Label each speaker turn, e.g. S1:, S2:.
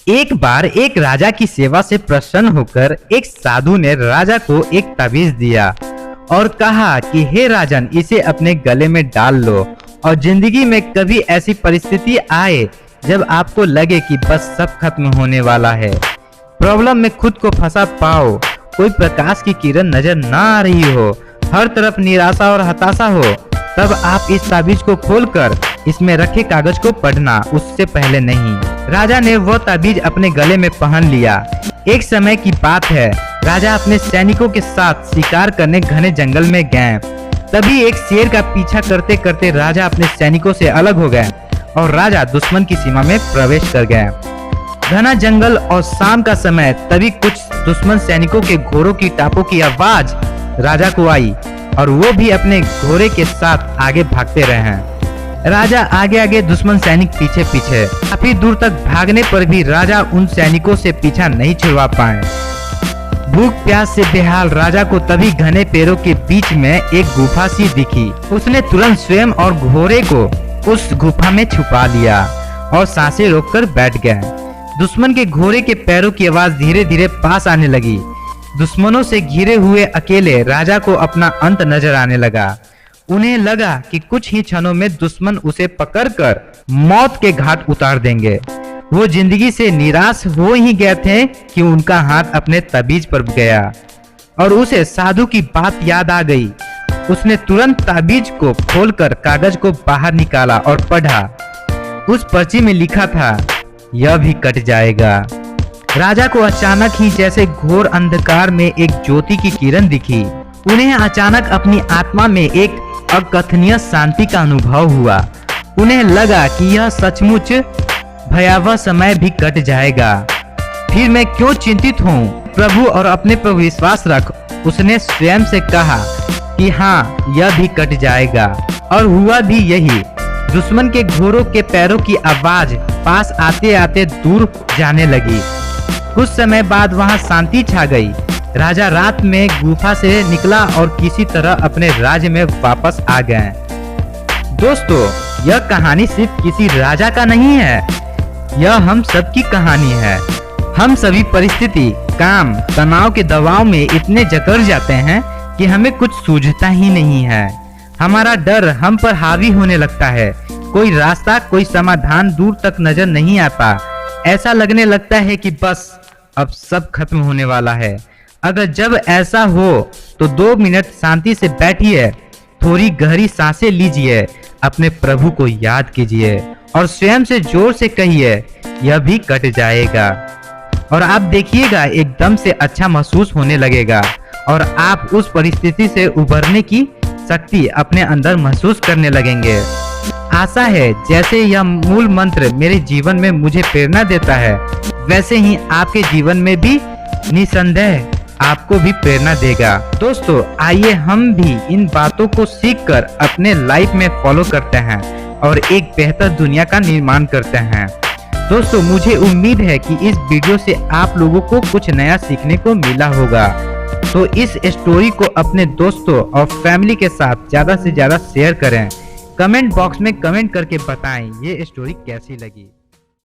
S1: एक बार एक राजा की सेवा से प्रसन्न होकर एक साधु ने राजा को एक ताबीज दिया और कहा कि हे राजन, इसे अपने गले में डाल लो और जिंदगी में कभी ऐसी परिस्थिति आए जब आपको लगे कि बस सब खत्म होने वाला है, प्रॉब्लम में खुद को फंसा पाओ, कोई प्रकाश की किरण नजर ना आ रही हो, हर तरफ निराशा और हताशा हो, तब आप इस ताबीज को खोलकर इसमें रखे कागज को पढ़ना, उससे पहले नहीं। राजा ने वो ताबीज अपने गले में पहन लिया। एक समय की बात है, राजा अपने सैनिकों के साथ शिकार करने घने जंगल में गए। तभी एक शेर का पीछा करते करते राजा अपने सैनिकों से अलग हो गए और राजा दुश्मन की सीमा में प्रवेश कर गए। घना जंगल और शाम का समय, तभी कुछ दुश्मन सैनिकों के घोड़ों की टापों की आवाज राजा को आई और वो भी अपने घोड़े के साथ आगे भागते रहे। राजा आगे आगे, दुश्मन सैनिक पीछे पीछे। काफी दूर तक भागने पर भी राजा उन सैनिकों से पीछा नहीं छुड़वा पाए। भूख प्यास से बेहाल राजा को तभी घने पेड़ों के बीच में एक गुफा सी दिखी। उसने तुरंत स्वयं और घोड़े को उस गुफा में छुपा लिया और सांसें रोककर बैठ गए। दुश्मन के घोड़े के पैरों की आवाज धीरे धीरे पास आने लगी। दुश्मनों से घिरे हुए अकेले राजा को अपना अंत नजर आने लगा। उन्हें लगा कि कुछ ही क्षणों में दुश्मन उसे पकड़कर मौत के घाट उतार देंगे। वो जिंदगी से निराश हो ही गए थे कि उनका हाथ अपने ताबीज पर गया और उसे साधु की बात याद आ गई। उसने तुरंत ताबीज को खोलकर कागज को बाहर निकाला और पढ़ा। उस पर्ची में लिखा था, यह भी कट जाएगा। राजा को अचानक ही जैसे घोर अंधकार में एक ज्योति की किरण दिखी। उन्हें अचानक अपनी आत्मा में एक अकथनीय शांति का अनुभव हुआ। उन्हें लगा कि यह सचमुच भयावह समय भी कट जाएगा। फिर मैं क्यों चिंतित हूँ, प्रभु और अपने पर विश्वास रख। उसने स्वयं से कहा कि हाँ, यह भी कट जाएगा। और हुआ भी यही। दुश्मन के घोड़ों के पैरों की आवाज पास आते आते दूर जाने लगी। कुछ समय बाद वहां शांति छा गई। राजा रात में गुफा से निकला और किसी तरह अपने राज्य में वापस आ गए। दोस्तों, यह कहानी सिर्फ किसी राजा का नहीं है, यह हम सबकी कहानी है। हम सभी परिस्थिति, काम, तनाव के दबाव में इतने जकड़ जाते हैं कि हमें कुछ सूझता ही नहीं है। हमारा डर हम पर हावी होने लगता है। कोई रास्ता, कोई समाधान दूर तक नजर नहीं आता। ऐसा लगने लगता है कि बस अब सब खत्म होने वाला है। अगर जब ऐसा हो तो 2 मिनट शांति से बैठिए, थोड़ी गहरी सांसें लीजिए, अपने प्रभु को याद कीजिए और स्वयं से जोर से कहिए, यह भी कट जाएगा। और आप देखिएगा, एकदम से अच्छा महसूस होने लगेगा और आप उस परिस्थिति से उभरने की शक्ति अपने अंदर महसूस करने लगेंगे। आशा है जैसे यह मूल मंत्र मेरे जीवन में मुझे प्रेरणा देता है, वैसे ही आपके जीवन में भी निसंदेह आपको भी प्रेरणा देगा। दोस्तों, आइए हम भी इन बातों को सीखकर अपने लाइफ में फॉलो करते हैं और एक बेहतर दुनिया का निर्माण करते हैं। दोस्तों, मुझे उम्मीद है कि इस वीडियो से आप लोगों को कुछ नया सीखने को मिला होगा। तो इस स्टोरी को अपने दोस्तों और फैमिली के साथ ज्यादा से ज्यादा शेयर करें। कमेंट बॉक्स में कमेंट करके बताएं ये स्टोरी कैसी लगी।